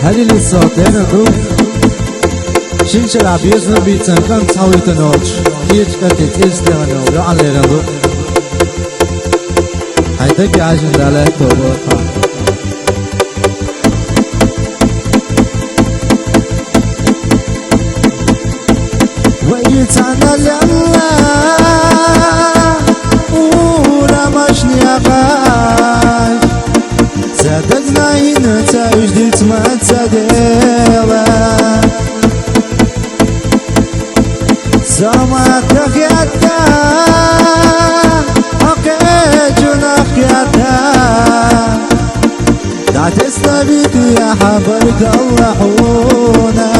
هذه اللي صوتين الروح شنش العبيز نبي تنكم تحوي تنوش يتكتي تيستغنو لعلي رضو حيتك عجن دالك توبوخا ويتعنا لله ولا ماشني أقاش صدقنا هنا تاوجدت ما تديلا سمعتك يدا أقيتنا يدا لا تستبيد يا حبيب الله حونا